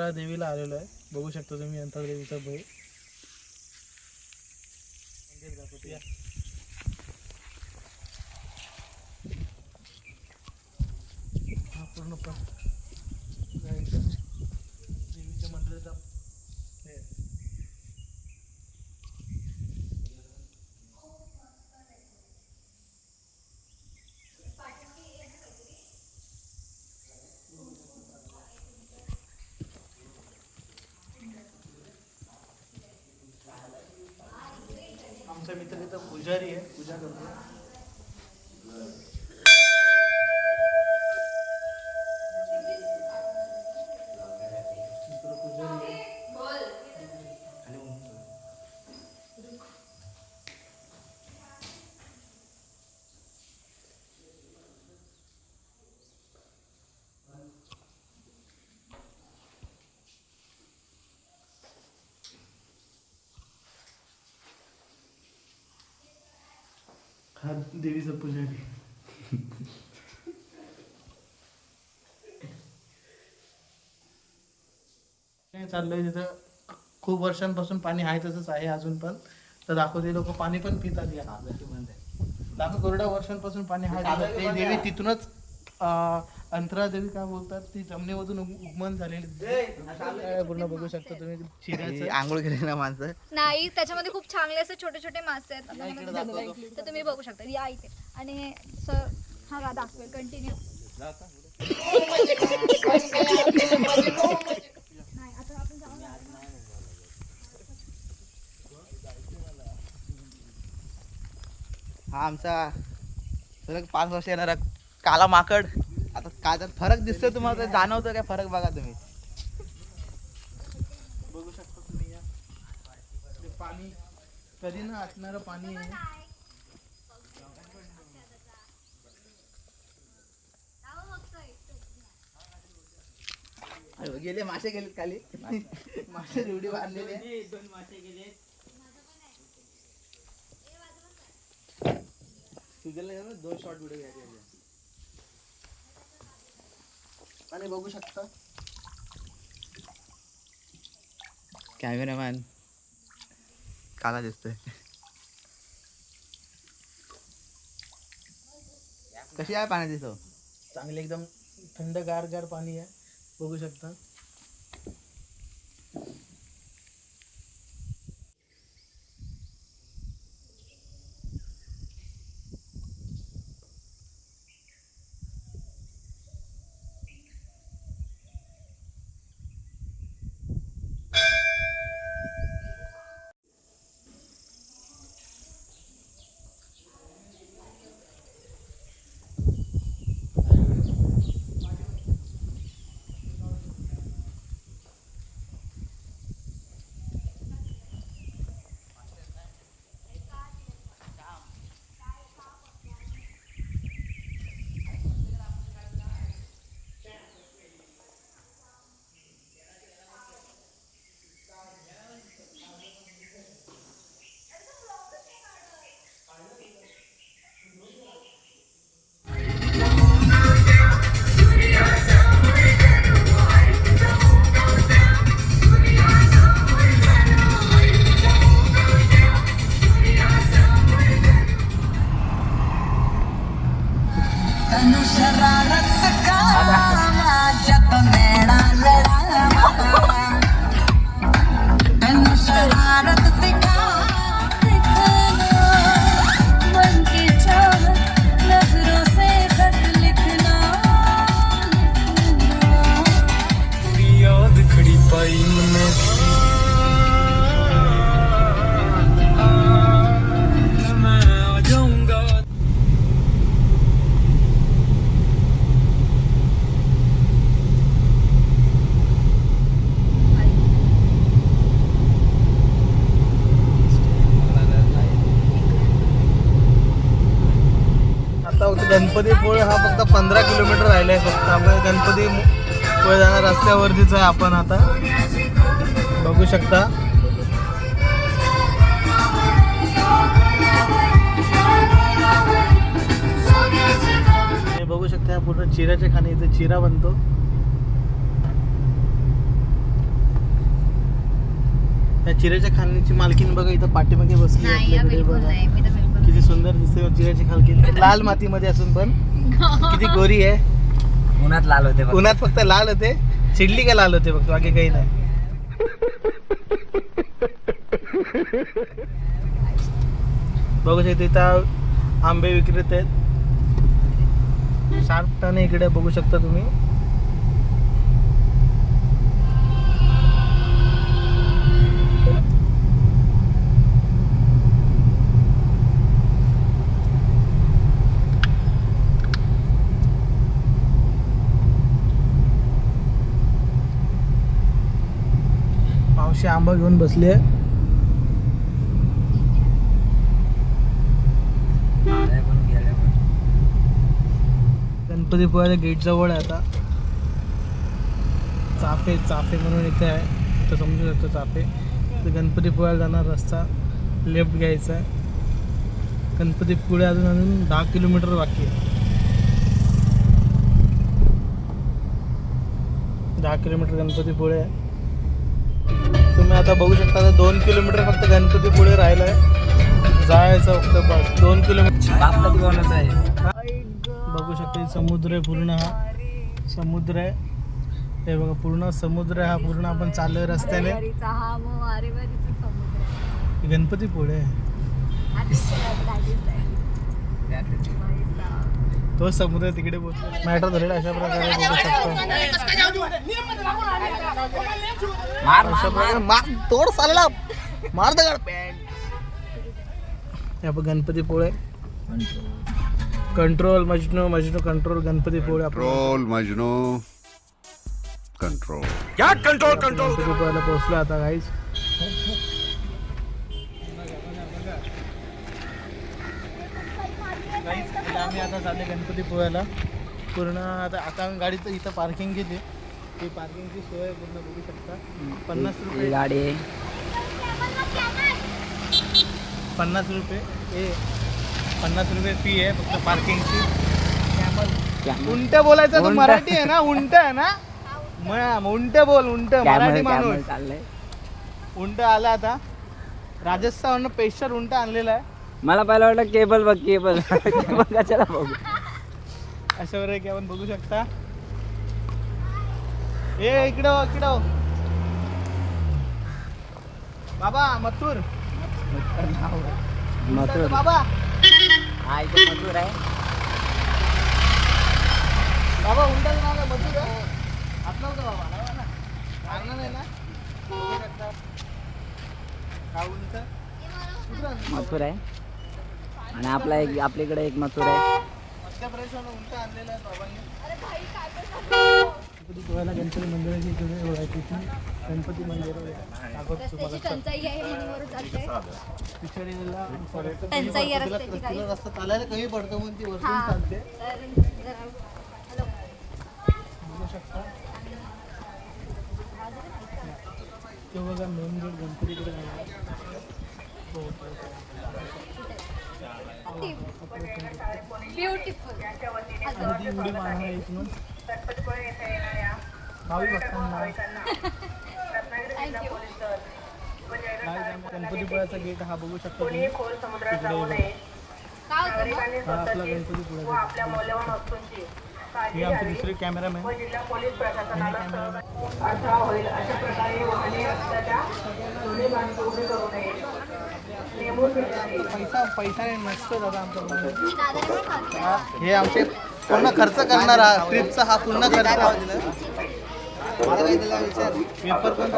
अंतराळ देवीला आलेलो आहे. बघू शकता तुम्ही अंतराळ देवीचा भाऊ. हा पूर्ण देवीच्या मंदिराचा आमचा मित्र तिथं पुजारी आहे, पूजा करतो. मित्र पुजारी आहे. हा देवीचा पुजारी. काय चाललंय तिथं खूप वर्षांपासून पाणी आहे तसंच आहे अजून पण. तर दाखवते लोक पाणी पण पितात. दाखव कोरड्या वर्षांपासून पाणी आहे. ते देवी तिथूनच अंतरा देवी काय बोलतात ती जमिनीमधून उगमन झालेली पूर्ण बघू शकता तुम्ही. चिऱ्याचं आंघोळ केले ना माणसं नाही, त्याच्यामध्ये खूप चांगले असे छोटे छोटे मासे आहेत. तर तुम्ही बघू शकता या इथे. आणि हा दाखवेल कंटिन्यू. हा आमचा सलग 5 वर्ष येणारा काला माकड. आता काय तर फरक दिसतोय तुम्हाला, जाणवतं काय फरक बघा तुम्ही. बघू शकता तुम्ही या पाणी कधी ना असणारं पाणी आहे. गेले मासे गेलेत खाली. मासे एवढी बांधलेली आहे. 2 मासे गेले. तुझ्याला 2 शॉट व्हिडिओ घ्यायचे. आणि बघू शकता कॅमेरामॅन काला दिसतोय. कशी आहे पाण्याची चव? चांगले एकदम थंड गार गार पाणी आहे. बघू शकता. गणपतीपुळे हा फक्त 15 किलोमीटर राहिला आहे. फक्त आपण गणपतीपुळे जाणार रस्त्यावरतीच आहे आपण आता. बघू शकता बघू शकता पूर्ण चिराचे खाणे. इथे चिरा बनतो. त्या चिऱ्याच्या खालनीची मालकीन बघा इथं पाठीमागे बसली नाही आपल्याकडे बिलकुल बघा. नाही मी तर बिलकुल किती सुंदर दिसते बघ चिऱ्याची खालकी, लाल मातीमध्ये असून पण किती गोरी आहे. उन्हात लाल होते उन्हात फक्त लाल होते, चिडली का लाल होते फक्त, बाकी काही नाही. बघू शकता इथं आंबे विक्रेते आहेत. शार्प टन इकडे बघू शकता तुम्ही. मावशी आंबा घेऊन बसली आहे. गणपतीपुळ्याच्या गेट जवळ आहे आता. चाफे म्हणून इथे आहे, इथं समजू शकतो चाफे. तर गणपतीपुळ्याला जाणार रस्ता लेफ्ट घ्यायचा आहे. गणपतीपुळे अजून 10 किलोमीटर बाकी आहे. 10 किलोमीटर गणपतीपुळे आहे. तुम्ही आता बघू शकता आता 2 किलोमीटर फक्त गणपतीपुळे राहिलं आहे जायचं फक्त बस. 2 किलोमीटर बघू शकता समुद्र आहे पूर्ण. हा समुद्र आहे, हे बघा पूर्ण समुद्र आहे हा. पूर्ण आपण चाललोय रस्त्याने. गणपतीपुळे तो समुद्र तिकडे मॅटर झालेला. अशा प्रकारे बघू शकतो. अशा प्रकारे तोड चालला मार दगड पॅन्ट. आपण Ganpatipule control Majnu control Ganpatipule. Control Majnu control. क्या कंट्रोल गणपतीपुळ्याला पोहोचलो आता गाईज. आम्ही आता चालले गणपतीपुळ्याला. पूर्ण आता आम्ही गाडी तर इथं पार्किंग केली. ती पार्किंगची सोय पूर्ण बघू शकता. 50 रुपये गाडी 50 रुपये 50 रुपये फी आहे फक्त पार्किंगची. उंट बोलायचं तर मराठी आहे ना, उंट आहे ना, उंट बोल. उंट मराठी माणूस. उंट आला आता राजस्थान पेशर उंट आणलेला आहे. मला पहिला वाटलं केबल बघ, केबल कशाला बघू. अशा प्रकारे आपण बघू शकता. ए इकडं बाबा मथुर बाबा. हा इथे मजूर आहे. बाबा उंटाचं नाव काय मथुर आहे? आपलं होतं बाबा नाव ना, मारणार नाही ना. बघू शकता हा उंट मथुर आहे आणि आपल्याकडे एक मथुर आहे. मध्य प्रदेशवरून उंट आणलेला आहे बाबांनी. गणपती मंदिराची इकडे ओळखायची गणपती मंदिर रस्त्याची टंचाई आहे म्हणून वरून चालतंय. पिछाडीला टंचाई आहे रस्त्याची काही. तिला रस्ता चालायला कमी पडतो म्हणून ती वरतून हा चालते. तर जरा हॅलो. बघू शकता ते बघा मेन गेट गणपतीकडे जाणार. ब्युटिफुल. नदी उडी मारणार आहे इथून. भावी भक्तांना थँक्यू. गणपतीपुळ्याचा गेट हा बघू शकता तुम्ही. इकडे काय होतं हा आपला गणपतीपुळ्याचा गेट. हे आमचे दुसरे कॅमेरामॅन. पैसा नसतो दादा आमच्याकडे. दादाने पण खाल्लं. हे आमचे पूर्ण खर्च करणार हा ट्रिपचा हा पूर्ण खर्च. पेपर पण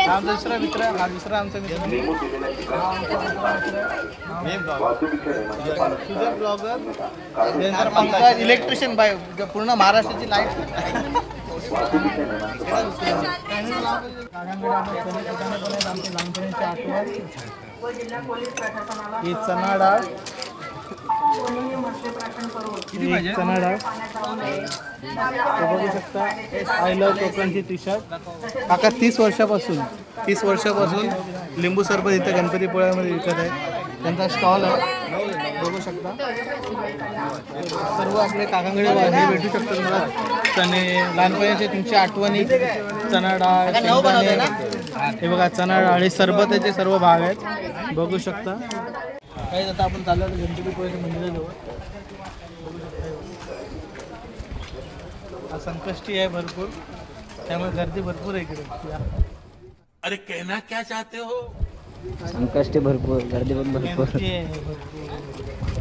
हा दुसरा मित्र. हा दुसरा आमचा मित्र तुझा ब्लॉगर. नंतर पंकज इलेक्ट्रिशियन बाय पूर्ण महाराष्ट्राची लाईट. आमची लहानपणीची आठवण. ही चणा डाळ. चणा डाळ बघू शकता. आय लव्ह कोकणची टी शर्ट. काका 30 वर्षापासून लिंबू सरबत इथं गणपतीपुळ्यामध्ये विकत आहे. त्यांचा स्टॉल आहे बघू शकता. सर्व आपले काकांकडे हे भेटू शकतात तुम्हाला. चणे लहानपणीचे तुमच्या आठवणी. चणा डाळ, शेंगदाणे, हे बघा चणा आणि सरबताचे सर्व भाग आहेत बघू शकता. काही आता आपण चाललो होतो गणपतीपुळ्याच्या मंदिराजवळ. हा संकष्टी आहे भरपूर, त्यामुळे गर्दी भरपूर आहे इकडे. अरे कहना क्या चाहते हो? संकष्टी भरपूर, गर्दी पण भरपूर. गर्दी आहे भरपूर.